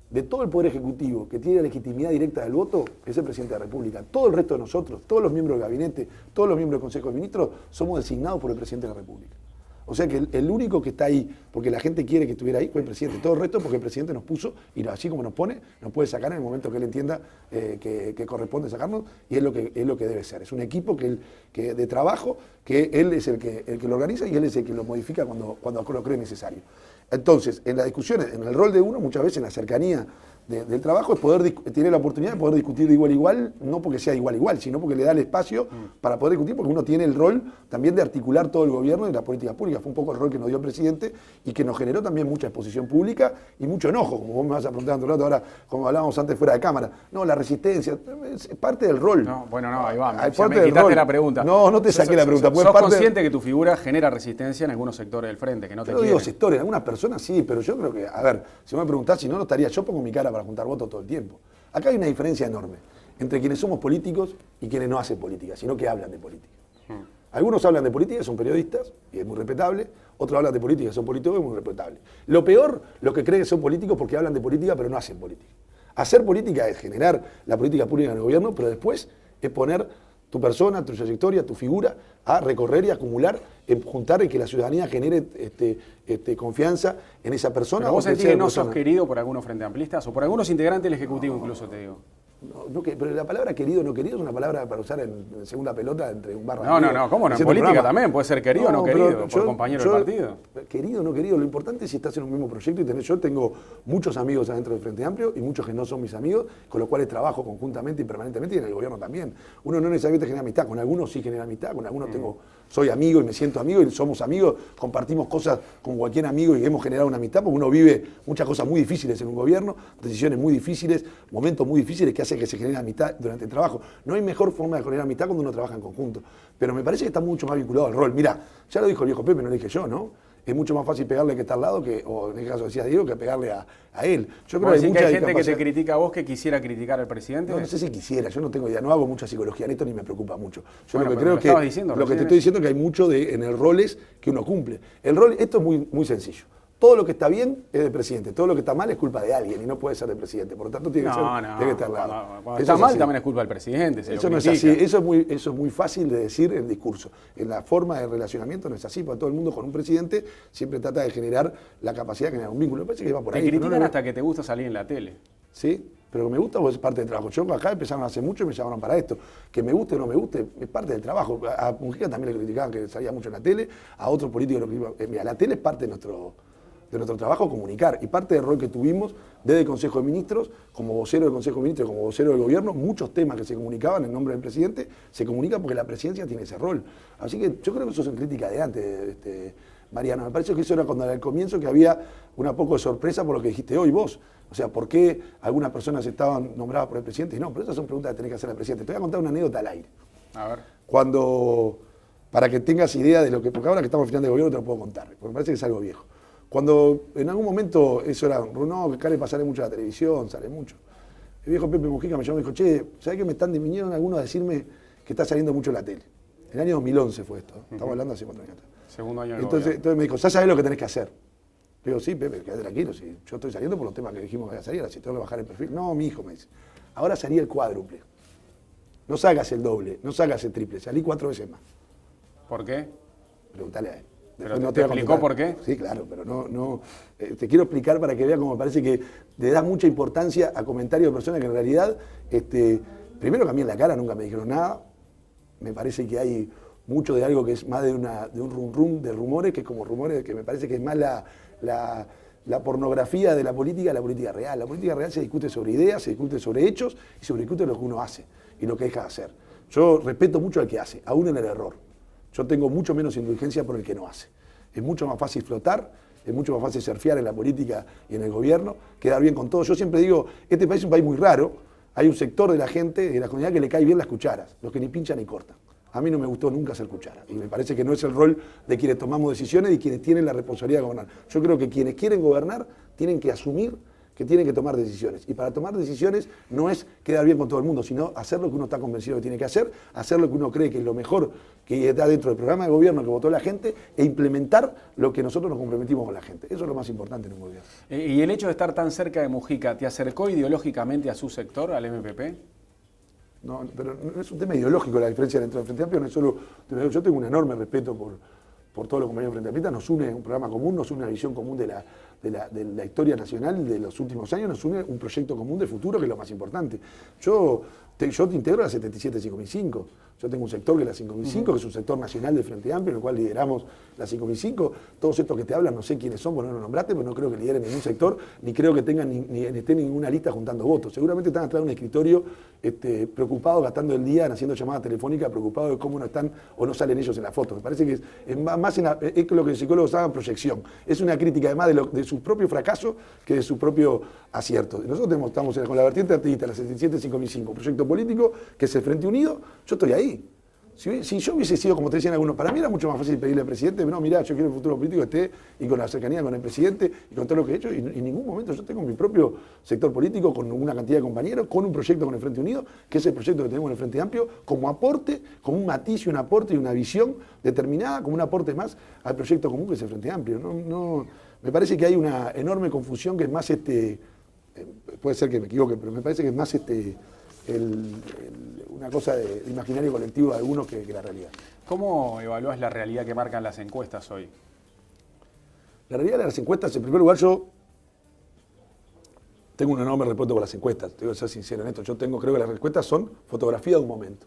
Speaker 2: de todo el Poder Ejecutivo que tiene la legitimidad directa del voto es el Presidente de la República. Todo el resto de nosotros, todos los miembros del gabinete, todos los miembros del Consejo de Ministros, somos designados por el Presidente de la República. O sea que el único que está ahí, porque la gente quiere que estuviera ahí, fue el presidente. Todo el resto porque el presidente nos puso, y así como nos pone, nos puede sacar en el momento que él entienda que corresponde sacarnos, y es lo que debe ser. Es un equipo de trabajo que él es el que lo organiza y él es el que lo modifica cuando lo cree necesario. Entonces, en las discusiones, en el rol de uno, muchas veces en la cercanía del trabajo, es tiene la oportunidad de poder discutir de igual a igual, no porque sea igual a igual, sino porque le da el espacio para poder discutir, porque uno tiene el rol también de articular todo el gobierno y la política pública. Fue un poco el rol que nos dio el presidente y que nos generó también mucha exposición pública y mucho enojo, como vos me vas a preguntar un rato ahora, como hablábamos antes fuera de cámara. No, la resistencia, es parte del rol.
Speaker 1: No, bueno, no, ahí va,
Speaker 2: me
Speaker 1: quitaste
Speaker 2: rol.
Speaker 1: La pregunta.
Speaker 2: No te saqué la pregunta.
Speaker 1: ¿Sos consciente que tu figura genera resistencia en algunos sectores del frente, que no te quieren?
Speaker 2: Yo digo sectores, en algunas personas sí, pero yo creo que, a ver, si me preguntás, si no estaría, yo pongo mi cara para juntar votos todo el tiempo. Acá hay una diferencia enorme entre quienes somos políticos y quienes no hacen política, sino que hablan de política. Algunos hablan de política, son periodistas, y es muy respetable. Otros hablan de política, son políticos, y es muy respetable. Lo peor, los que creen que son políticos porque hablan de política, pero no hacen política. Hacer política es generar la política pública en el gobierno, pero después es poner tu persona, tu trayectoria, tu figura a recorrer y acumular, juntar y que la ciudadanía genere confianza en esa persona.
Speaker 1: ¿Pero vos sentís que no sos querido por algunos frente amplistas o por algunos integrantes del Ejecutivo incluso, te digo?
Speaker 2: Pero la palabra querido o no querido es una palabra para usar en segunda pelota entre un barra.
Speaker 1: No, ¿cómo no? En política también puede ser querido o no querido por compañero del partido.
Speaker 2: Querido o no querido, lo importante es si estás en un mismo proyecto y yo tengo muchos amigos adentro del Frente Amplio y muchos que no son mis amigos, con los cuales trabajo conjuntamente y permanentemente y en el gobierno también. Uno no necesariamente genera amistad, con algunos sí genera amistad, con algunos soy amigo y me siento amigo y somos amigos, compartimos cosas con cualquier amigo y hemos generado una amistad porque uno vive muchas cosas muy difíciles en un gobierno, decisiones muy difíciles, momentos muy difíciles que hacen que se genere amistad durante el trabajo. No hay mejor forma de generar amistad cuando uno trabaja en conjunto. Pero me parece que está mucho más vinculado al rol. Mirá, ya lo dijo el viejo Pepe, no lo dije yo, ¿no? es mucho más fácil pegarle que está al lado, o en el caso decías Diego, que pegarle a él. Yo creo
Speaker 1: que hay gente que te critica a vos que quisiera criticar al presidente.
Speaker 2: No sé si quisiera, yo no tengo idea, no hago mucha psicología en esto ni me preocupa mucho. Yo
Speaker 1: bueno,
Speaker 2: lo que creo que lo que te estoy diciendo es que hay mucho en el roles que uno cumple. Esto es muy sencillo. Todo lo que está bien es del presidente, todo lo que está mal es culpa de alguien y no puede ser del presidente. Por lo tanto, tiene que estar al lado.
Speaker 1: Cuando está mal también es culpa del presidente.
Speaker 2: Eso no es así, eso es muy fácil de decir en el discurso. En la forma de relacionamiento no es así, porque todo el mundo con un presidente siempre trata de generar la capacidad de generar un vínculo. Me parece que va por ahí.
Speaker 1: Te critican hasta que te gusta salir en la tele.
Speaker 2: Sí, pero me gusta porque es parte del trabajo. Yo acá empezaron hace mucho y me llamaron para esto. Que me guste o no me guste, es parte del trabajo. A Mujica también le criticaban que salía mucho en la tele, a otros políticos mira, la tele es parte de nuestro trabajo comunicar, y parte del rol que tuvimos desde el Consejo de Ministros, como vocero del Consejo de Ministros, como vocero del gobierno, muchos temas que se comunicaban en nombre del presidente, se comunican porque la presidencia tiene ese rol. Así que yo creo que eso es en crítica de antes, Mariano. Me parece que eso era cuando al comienzo que había una poco de sorpresa por lo que dijiste hoy vos. O sea, ¿por qué algunas personas estaban nombradas por el presidente? Y no, pero esas son preguntas que tenés que hacer al presidente. Te voy a contar una anécdota al aire.
Speaker 1: A ver.
Speaker 2: Para que tengas idea de lo que, porque ahora que estamos al final del gobierno te lo puedo contar, porque me parece que es algo viejo. Cuando en algún momento eso era, no, que Cale sale mucho a la televisión, sale mucho. El viejo Pepe Mujica me llamó y me dijo, che, ¿sabés que vinieron algunos a decirme que está saliendo mucho en la tele? En el año 2011 fue esto, estamos hablando hace 4 años.
Speaker 1: Segundo año del
Speaker 2: entonces me dijo, ¿ya sabés lo que tenés que hacer? Le digo, sí, Pepe, quédate tranquilo, si yo estoy saliendo por los temas que dijimos que iba a salir, si tengo que bajar el perfil. No, mi hijo me dice, ahora salí el cuádruple. No sacas el doble, no sacas el triple, salí 4 veces más.
Speaker 1: ¿Por qué?
Speaker 2: Preguntale a él.
Speaker 1: ¿Pero no te explicó por qué?
Speaker 2: Sí, claro, pero no te quiero explicar para que veas cómo me parece que le da mucha importancia a comentarios de personas que en realidad, primero cambié la cara, nunca me dijeron nada. Me parece que hay mucho de algo que es más de un rum de rumores, que es como rumores, que me parece que es más la pornografía de la política real. La política real se discute sobre ideas, se discute sobre hechos y se discute lo que uno hace y lo que deja de hacer. Yo respeto mucho al que hace, aún en el error. Yo tengo mucho menos indulgencia por el que no hace. Es mucho más fácil flotar, es mucho más fácil surfear en la política y en el gobierno, quedar bien con todo. Yo siempre digo, este país es un país muy raro, hay un sector de la gente, de la comunidad, que le cae bien las cucharas, los que ni pinchan ni cortan. A mí no me gustó nunca hacer cuchara, y me parece que no es el rol de quienes tomamos decisiones y quienes tienen la responsabilidad de gobernar. Yo creo que quienes quieren gobernar tienen que asumir que tienen que tomar decisiones. Y para tomar decisiones no es quedar bien con todo el mundo, sino hacer lo que uno está convencido que tiene que hacer lo que uno cree que es lo mejor que está dentro del programa de gobierno que votó la gente, e implementar lo que nosotros nos comprometimos con la gente. Eso es lo más importante en un gobierno.
Speaker 1: ¿Y el hecho de estar tan cerca de Mujica te acercó ideológicamente a su sector, al MPP?
Speaker 2: No, pero no es un tema ideológico la diferencia dentro del Frente Amplio, no es solo. Yo tengo un enorme respeto por todos los compañeros del Frente Amplio, nos une un programa común, nos une una visión común de la historia nacional de los últimos años, nos une un proyecto común de futuro, que es lo más importante. Yo te integro la 77-5005. Yo tengo un sector que es la 5005, que es un sector nacional del Frente Amplio, en el cual lideramos la 5005. Todos estos que te hablan, no sé quiénes son, porque no los nombraste, pero no creo que lideren ningún sector, ni creo que tengan ni estén en ninguna lista juntando votos. Seguramente están atrás de un escritorio preocupados, gastando el día, haciendo llamadas telefónicas, preocupados de cómo no están o no salen ellos en la foto. Me parece que es más es lo que los psicólogos llaman proyección. Es una crítica además de su propio fracaso que de su propio acierto. Nosotros estamos con la vertiente artista, la 77-5005, proyecto político, que es el Frente Unido. Yo estoy ahí. Si yo hubiese sido, como te decían algunos, para mí era mucho más fácil pedirle al presidente, no, mirá, yo quiero el futuro político esté y con la cercanía con el presidente y con todo lo que he hecho, y en ningún momento yo tengo mi propio sector político con una cantidad de compañeros, con un proyecto con el Frente Unido, que es el proyecto que tenemos en el Frente Amplio, como aporte, como un matiz y un aporte y una visión determinada, como un aporte más al proyecto común que es el Frente Amplio. Me parece que hay una enorme confusión que es más, puede ser que me equivoque, pero me parece que es más una cosa de imaginario colectivo de algunos que la realidad.
Speaker 1: ¿Cómo evalúas la realidad que marcan las encuestas hoy?
Speaker 2: La realidad de las encuestas, en primer lugar, yo tengo un enorme respeto por las encuestas, tengo que ser sincero en esto. Creo que las encuestas son fotografía de un momento.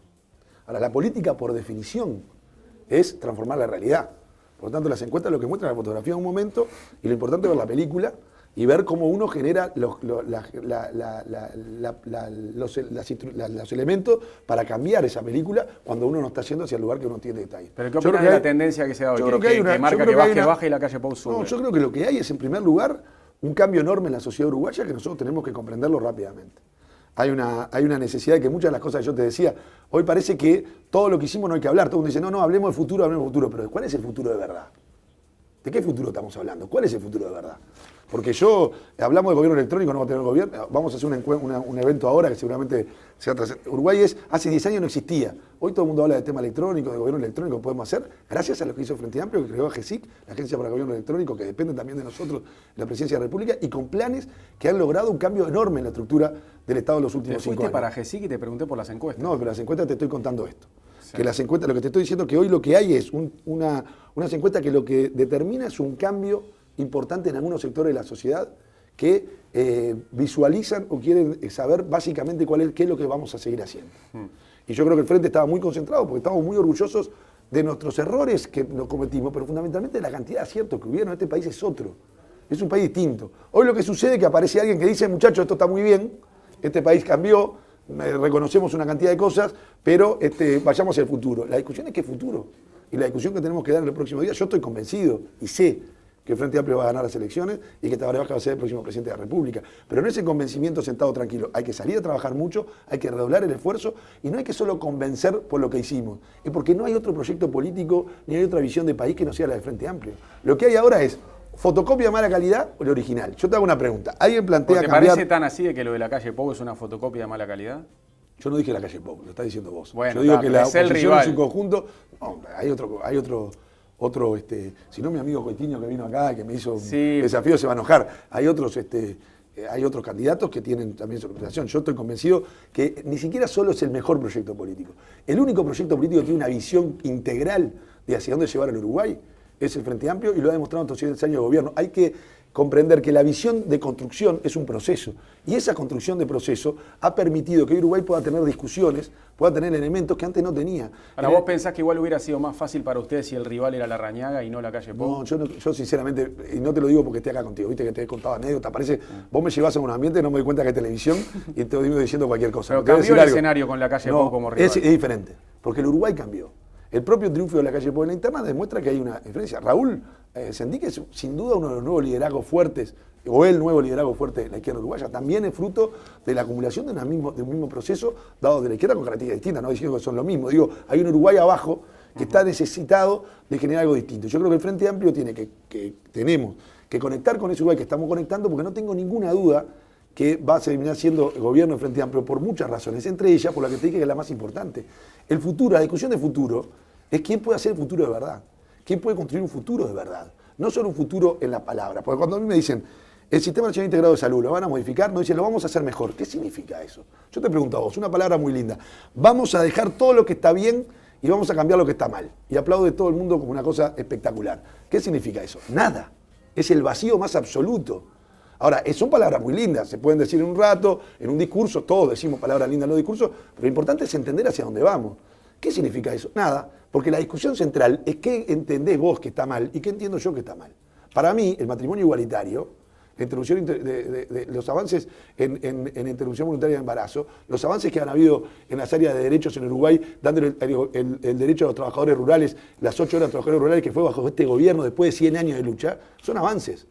Speaker 2: Ahora, la política, por definición, es transformar la realidad. Por lo tanto, las encuestas lo que muestran es la fotografía de un momento, y lo importante es ver la película y ver cómo uno genera los elementos para cambiar esa película cuando uno no está yendo hacia el lugar que uno tiene detalles.
Speaker 1: ¿Pero qué opinas de la tendencia que se da hoy? Que marca que baje y la calle Pau sube.
Speaker 2: No, yo creo que lo que hay es, en primer lugar, un cambio enorme en la sociedad uruguaya que nosotros tenemos que comprenderlo rápidamente. Hay una necesidad de que muchas de las cosas que yo te decía, hoy parece que todo lo que hicimos no hay que hablar. Todo el mundo dice, no, hablemos del futuro, pero ¿cuál es el futuro de verdad? ¿De qué futuro estamos hablando? ¿Cuál es el futuro de verdad? Porque hablamos de gobierno electrónico, no va a tener gobierno, vamos a hacer un evento ahora que seguramente se va a traer. Uruguay hace 10 años no existía. Hoy todo el mundo habla del tema electrónico, de gobierno electrónico que podemos hacer, gracias a lo que hizo Frente Amplio, que creó AGESIC, la Agencia para el Gobierno Electrónico, que depende también de nosotros, de la Presidencia de la República, y con planes que han logrado un cambio enorme en la estructura del Estado en los últimos 5 años.
Speaker 1: Te fuiste para AGESIC y te pregunté por las encuestas.
Speaker 2: No, pero las encuestas te estoy contando esto. Sí. Que las encuestas, lo que te estoy diciendo que hoy lo que hay es unas encuestas que lo que determina es un cambio importante en algunos sectores de la sociedad que visualizan o quieren saber básicamente qué es lo que vamos a seguir haciendo. Y yo creo que el Frente estaba muy concentrado porque estamos muy orgullosos de nuestros errores que nos cometimos, pero fundamentalmente de la cantidad de aciertos que hubieron. Este país es otro, es un país distinto. Hoy lo que sucede es que aparece alguien que dice, muchachos, esto está muy bien, este país cambió, reconocemos una cantidad de cosas, pero vayamos hacia el futuro. La discusión es qué futuro. Y la discusión que tenemos que dar en los próximos días, yo estoy convencido y sé que el Frente Amplio va a ganar las elecciones y que Tabaré Vázquez va a ser el próximo presidente de la República. Pero no es el convencimiento sentado tranquilo. Hay que salir a trabajar mucho, hay que redoblar el esfuerzo y no hay que solo convencer por lo que hicimos. Es porque no hay otro proyecto político ni hay otra visión de país que no sea la del Frente Amplio. Lo que hay ahora es fotocopia de mala calidad o el original. Yo te hago una pregunta. ¿Alguien plantea cambiar?
Speaker 1: ¿Te parece tan así de que lo de la calle Pou es una fotocopia de mala calidad?
Speaker 2: Yo no dije la calle Pou, lo estás diciendo vos.
Speaker 1: Bueno,
Speaker 2: yo digo que la oposición es un
Speaker 1: rival.
Speaker 2: conjunto. No, hay otro, si no mi amigo Coitiño que vino acá, que me hizo un desafío, se va a enojar. Hay otros candidatos que tienen también su representación. Yo estoy convencido que ni siquiera solo es el mejor proyecto político. El único proyecto político que tiene una visión integral de hacia dónde llevar al Uruguay es el Frente Amplio y lo ha demostrado en estos 7 años de gobierno. Hay que comprender que la visión de construcción es un proceso y esa construcción de proceso ha permitido que Uruguay pueda tener discusiones, pueda tener elementos que antes no tenía.
Speaker 1: Ahora, ¿vos pensás que igual hubiera sido más fácil para ustedes si el rival era Larrañaga y no la calle Pou?
Speaker 2: No, yo sinceramente, y no te lo digo porque esté acá contigo, viste que te he contado anécdotas, parece, vos me llevás a un ambiente y no me doy cuenta que es televisión y te digo diciendo cualquier cosa.
Speaker 1: Pero cambió el escenario con la calle Pou como rival.
Speaker 2: Es diferente, porque el Uruguay cambió. El propio triunfo de la calle Pou en la interna demuestra que hay una diferencia. Raúl Sendí, que es sin duda uno de los nuevos liderazgos fuertes, o el nuevo liderazgo fuerte de la izquierda uruguaya, también es fruto de la acumulación de un mismo proceso dado de la izquierda con características distintas, no diciendo que son lo mismo. Digo, hay un Uruguay abajo que está necesitado de generar algo distinto. Yo creo que el Frente Amplio tenemos que conectar con ese Uruguay que estamos conectando, porque no tengo ninguna duda que va a terminar siendo el gobierno del Frente Amplio por muchas razones, entre ellas por la que te dije que es la más importante. El futuro, la discusión de futuro, es quién puede hacer el futuro de verdad, quién puede construir un futuro de verdad, no solo un futuro en la palabra. Porque cuando a mí me dicen, el Sistema Nacional Integrado de Salud, ¿lo van a modificar? No, dicen, lo vamos a hacer mejor. ¿Qué significa eso? Yo te pregunto a vos, una palabra muy linda. Vamos a dejar todo lo que está bien y vamos a cambiar lo que está mal. Y aplaude todo el mundo como una cosa espectacular. ¿Qué significa eso? Nada. Es el vacío más absoluto. Ahora, son palabras muy lindas, se pueden decir en un rato, en un discurso, todos decimos palabras lindas en los discursos, pero lo importante es entender hacia dónde vamos. ¿Qué significa eso? Nada, porque la discusión central es qué entendés vos que está mal y qué entiendo yo que está mal. Para mí, el matrimonio igualitario, la introducción de los avances en interrupción voluntaria de embarazo, los avances que han habido en las áreas de derechos en Uruguay, dándole el derecho a los trabajadores rurales, las 8 horas de trabajadores rurales que fue bajo este gobierno después de 100 años de lucha, son avances.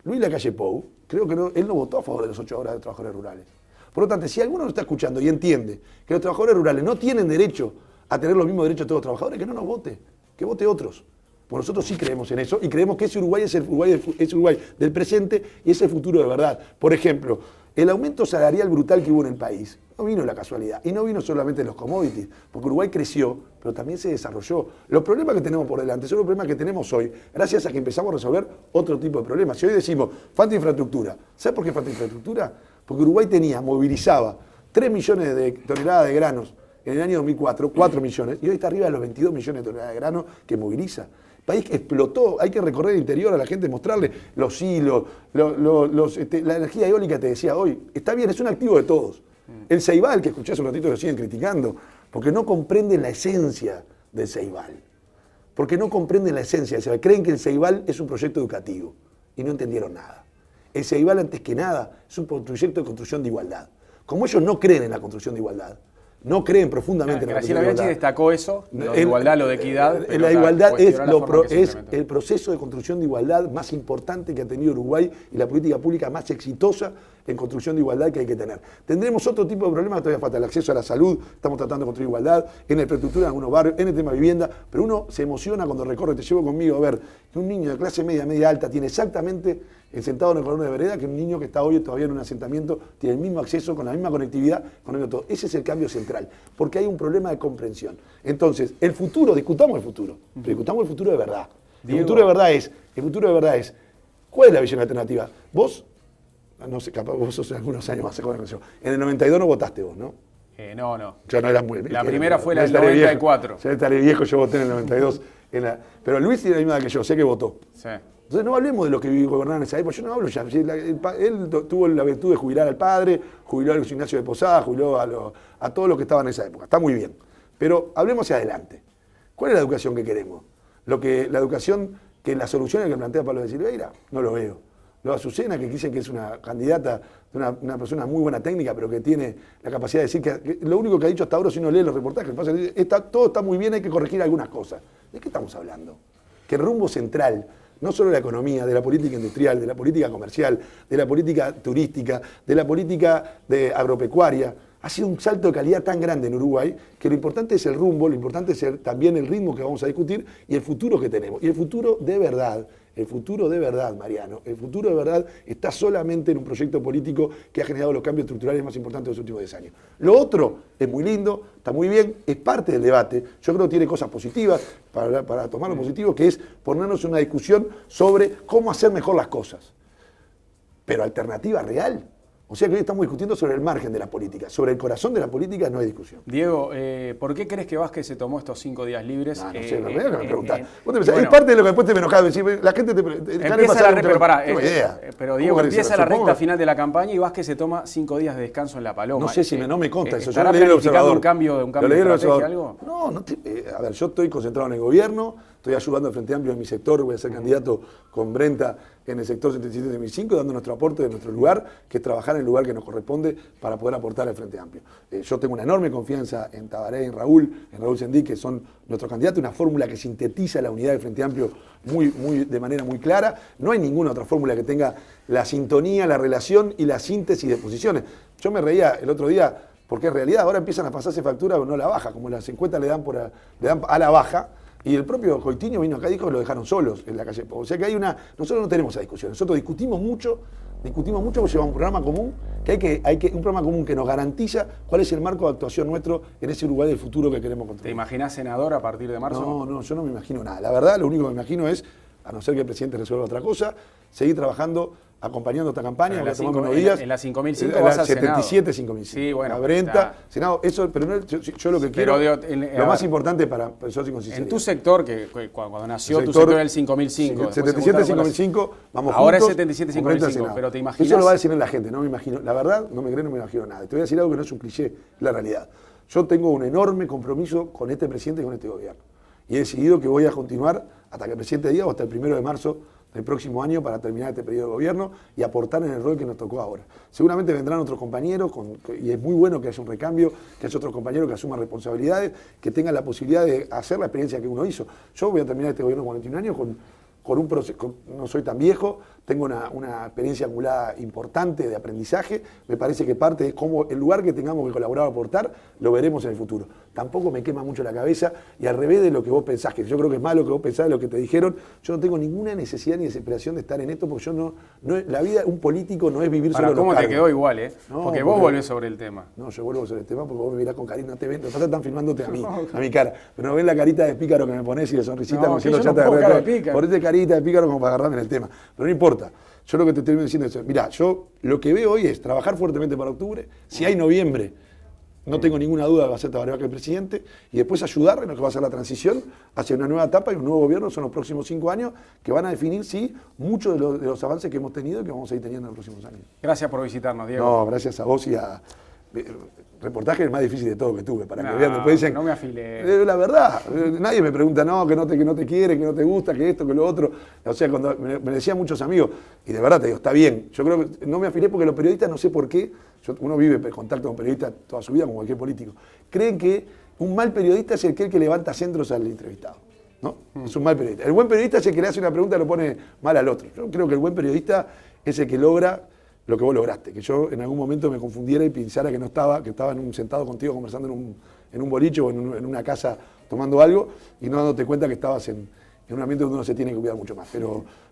Speaker 2: Luis Lacalle Pou, creo que él no votó a favor de las 8 horas de trabajadores rurales. Por lo tanto, si alguno lo está escuchando y entiende que los trabajadores rurales no tienen derecho a tener los mismos derechos de todos los trabajadores, que no nos vote, que vote otros. Porque nosotros sí creemos en eso y creemos que ese Uruguay es el Uruguay del presente y es el futuro de verdad. Por ejemplo, el aumento salarial brutal que hubo en el país no vino de la casualidad y no vino solamente de los commodities, porque Uruguay creció, pero también se desarrolló. Los problemas que tenemos por delante son los problemas que tenemos hoy, gracias a que empezamos a resolver otro tipo de problemas. Si hoy decimos, falta infraestructura, ¿sabes por qué falta infraestructura? Porque Uruguay movilizaba 3 millones de toneladas de granos en el año 2004, 4 millones, y hoy está arriba de los 22 millones de toneladas de grano que moviliza. El país que explotó, hay que recorrer el interior a la gente, mostrarle los hilos, la energía eólica, te decía hoy, está bien, es un activo de todos. El Ceibal, que escuché hace un ratito, lo siguen criticando, porque no comprenden la esencia del Ceibal. Porque no comprenden la esencia del Ceibal. Creen que el Ceibal es un proyecto educativo y no entendieron nada. El Ceibal, antes que nada, es un proyecto de construcción de igualdad. Como ellos no creen en la construcción de igualdad, no creen profundamente en la construcción de igualdad.
Speaker 1: Graciela Bianchi destacó eso, lo de igualdad, lo de equidad.
Speaker 2: La igualdad es el proceso de construcción de igualdad más importante que ha tenido Uruguay y la política pública más exitosa en construcción de igualdad que hay que tener. Tendremos otro tipo de problemas que todavía falta, el acceso a la salud, estamos tratando de construir igualdad, en la infraestructura en algunos barrios, en el tema de vivienda, pero uno se emociona cuando recorre, te llevo conmigo a ver que un niño de clase media, media alta, tiene exactamente sentado en el cordón de vereda que un niño que está hoy todavía en un asentamiento tiene el mismo acceso, con la misma conectividad, con el todo. Ese es el cambio central, porque hay un problema de comprensión. Entonces, el futuro, discutamos el futuro, pero discutamos el futuro de verdad. El futuro de verdad es, ¿cuál es la visión alternativa? Vos, no sé, capaz vos sos algunos años más joven que yo, en el 92 no votaste vos, ¿no?
Speaker 1: No.
Speaker 2: Ya no eras muy...
Speaker 1: La primera fue la del 94.
Speaker 2: Ya estaré viejo, yo voté en el 92. Pero Luis tiene la misma edad que yo, sé que votó.
Speaker 1: Sí.
Speaker 2: Entonces no hablemos de lo que gobernaba en esa época, yo no hablo ya. Él tuvo la virtud de jubilar al padre, jubiló a Luis Ignacio de Posada, jubiló a todos los que estaban en esa época. Está muy bien. Pero hablemos hacia adelante. ¿Cuál es la educación que queremos? La educación que la solución que plantea Pablo de Silveira, no lo veo. Lo de Azucena, que dicen que es una candidata, una persona muy buena técnica, pero que tiene la capacidad de decir que lo único que ha dicho hasta ahora, si uno lee los reportajes, pasa que todo está muy bien, hay que corregir algunas cosas. ¿De qué estamos hablando? Que el rumbo central, no solo de la economía, de la política industrial, de la política comercial, de la política turística, de la política agropecuaria, ha sido un salto de calidad tan grande en Uruguay que lo importante es el rumbo, lo importante es también el ritmo que vamos a discutir y el futuro que tenemos. Y el futuro de verdad, Mariano, el futuro de verdad está solamente en un proyecto político que ha generado los cambios estructurales más importantes de los últimos 10 años. Lo otro es muy lindo, está muy bien, es parte del debate. Yo creo que tiene cosas positivas para tomar lo positivo, que es ponernos en una discusión sobre cómo hacer mejor las cosas. Pero alternativa real. O sea que hoy estamos discutiendo sobre el margen de la política. Sobre el corazón de la política no hay discusión.
Speaker 1: Diego, ¿por qué crees que Vázquez se tomó estos 5 días libres?
Speaker 2: No sé, no me preguntás. Bueno, es parte de lo que después te me enojás. La gente te
Speaker 1: empieza pero Diego, empieza la recta final de la campaña y Vázquez se toma 5 días de descanso en La Paloma.
Speaker 2: No sé si no me consta eso.
Speaker 1: ¿Estará planificando un cambio de estrategia, algo?
Speaker 2: No, a ver, yo estoy concentrado en el gobierno, estoy ayudando al Frente Amplio en mi sector, voy a ser candidato con Brenta en el sector 77-2005, dando nuestro aporte de nuestro lugar, que es trabajar en el lugar que nos corresponde para poder aportar al Frente Amplio. Yo tengo una enorme confianza en Tabaré, en Raúl Sendí, que son nuestros candidatos, una fórmula que sintetiza la unidad del Frente Amplio de manera muy clara. No hay ninguna otra fórmula que tenga la sintonía, la relación y la síntesis de posiciones. Yo me reía el otro día, porque en realidad ahora empiezan a pasarse factura o no a la baja, como las encuestas le dan a la baja. Y el propio Coitiño vino acá y dijo que lo dejaron solos en la calle. O sea que nosotros no tenemos esa discusión. Nosotros discutimos mucho porque llevamos un programa común, un programa común que nos garantiza cuál es el marco de actuación nuestro en ese Uruguay del futuro que queremos construir.
Speaker 1: ¿Te imaginás senador a partir de marzo?
Speaker 2: No, yo no me imagino nada. La verdad, lo único que me imagino es, a no ser que el presidente resuelva otra cosa, seguir trabajando, acompañando esta campaña, voy a tomar unos días.
Speaker 1: En la 5005 vas al Senado.
Speaker 2: 77-5005.
Speaker 1: Sí, bueno.
Speaker 2: La Brenta, Senado, eso, pero no, yo lo que quiero, lo más importante para yo soy
Speaker 1: en tu sector, que cuando nació tu sector era el 5005.
Speaker 2: 77-5005, vamos
Speaker 1: ahora
Speaker 2: juntos.
Speaker 1: Ahora es 77-55, pero te imaginas.
Speaker 2: Eso lo va a decir la gente, no me imagino. La verdad, no me imagino nada. Te voy a decir algo que no es un cliché, es la realidad. Yo tengo un enorme compromiso con este presidente y con este gobierno. Y he decidido que voy a continuar hasta que el presidente diga o hasta el 1 de marzo del próximo año para terminar este periodo de gobierno y aportar en el rol que nos tocó ahora. Seguramente vendrán otros compañeros y es muy bueno que haya un recambio, que haya otros compañeros que asuman responsabilidades, que tengan la posibilidad de hacer la experiencia que uno hizo. Yo voy a terminar este gobierno con 41 años con un proceso, no soy tan viejo, tengo una experiencia acumulada importante de aprendizaje, me parece que parte de cómo el lugar que tengamos que colaborar o aportar, lo veremos en el futuro. Tampoco me quema mucho la cabeza y al revés de lo que vos pensás, que yo creo que es malo lo que vos pensás, de lo que te dijeron, yo no tengo ninguna necesidad ni desesperación de estar en esto porque la vida de un político no es vivir solo en los
Speaker 1: cargos. ¿Cómo te quedó igual,
Speaker 2: No,
Speaker 1: porque vos volvés sobre el tema.
Speaker 2: No, yo vuelvo sobre el tema porque vos me mirás con cariño, no te ven, están filmándote a mí, a mi cara, pero no ven la carita de pícaro que me ponés y la sonrisita como diciendo chata de reto. Ponete carita de pícaro como para agarrarme en el tema, pero no importa. Yo lo que te termino diciendo es, mirá, yo lo que veo hoy es trabajar fuertemente para octubre, si hay noviembre, no tengo ninguna duda que va a ser Tabaré Vázquez el presidente, y después ayudar en lo que va a ser la transición hacia una nueva etapa y un nuevo gobierno. Son los próximos 5 años que van a definir, sí, muchos de los avances que hemos tenido y que vamos a ir teniendo en los próximos años.
Speaker 1: Gracias por visitarnos, Diego.
Speaker 2: No, gracias a vos y a... reportaje el más difícil de todo que tuve, para que vean. Después dicen,
Speaker 1: no me afilé.
Speaker 2: La verdad, nadie me pregunta, que no te quiere, que no te gusta, que esto, que lo otro. O sea, cuando me decían muchos amigos, y de verdad te digo, está bien. Yo creo que no me afilé porque los periodistas, no sé por qué, uno vive en contacto con periodistas toda su vida, como cualquier político, creen que un mal periodista es el que levanta centros al entrevistado. ¿No? Es un mal periodista. El buen periodista es el que le hace una pregunta y lo pone mal al otro. Yo creo que el buen periodista es el que logra lo que vos lograste. Que yo en algún momento me confundiera y pensara que no estaba, que estaba sentado contigo conversando en un boliche o en una casa tomando algo y no dándote cuenta que estabas en un ambiente donde uno se tiene que cuidar mucho más.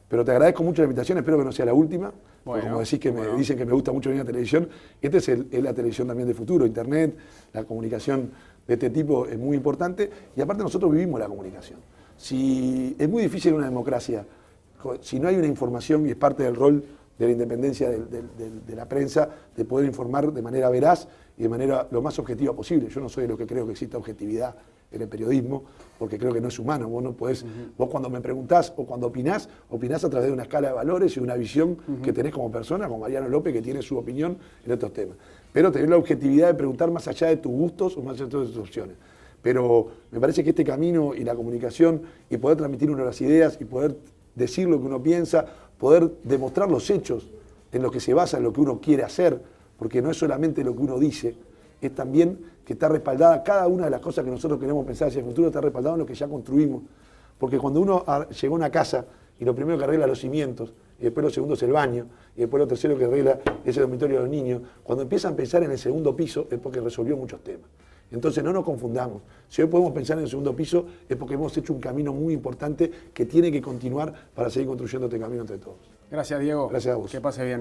Speaker 2: Pero te agradezco mucho la invitación, espero que no sea la última. Bueno, como decís que me dicen que me gusta mucho venir a la televisión, esta es la televisión también del futuro, internet, la comunicación de este tipo es muy importante y aparte nosotros vivimos la comunicación. Es muy difícil en una democracia, si no hay una información y es parte del rol de la independencia de la prensa, de poder informar de manera veraz y de manera lo más objetiva posible. Yo no soy de los que creo que exista objetividad en el periodismo, porque creo que no es humano. Vos no podés, vos cuando me preguntás o cuando opinás a través de una escala de valores y una visión que tenés como persona, como Mariano López, que tiene su opinión en estos temas. Pero tenés la objetividad de preguntar más allá de tus gustos o más allá de tus opciones. Pero me parece que este camino y la comunicación y poder transmitir uno las ideas y poder decir lo que uno piensa, poder demostrar los hechos en los que se basa en lo que uno quiere hacer, porque no es solamente lo que uno dice, es también que está respaldada cada una de las cosas que nosotros queremos pensar hacia el futuro, está respaldado en lo que ya construimos. Porque cuando uno llegó a una casa y lo primero que arregla los cimientos, y después lo segundo es el baño, y después lo tercero que arregla es el dormitorio de los niños, cuando empiezan a pensar en el segundo piso es porque resolvió muchos temas. Entonces no nos confundamos. Si hoy podemos pensar en el segundo piso es porque hemos hecho un camino muy importante que tiene que continuar para seguir construyendo este camino entre todos.
Speaker 1: Gracias, Diego.
Speaker 2: Gracias a vos.
Speaker 1: Que pase bien.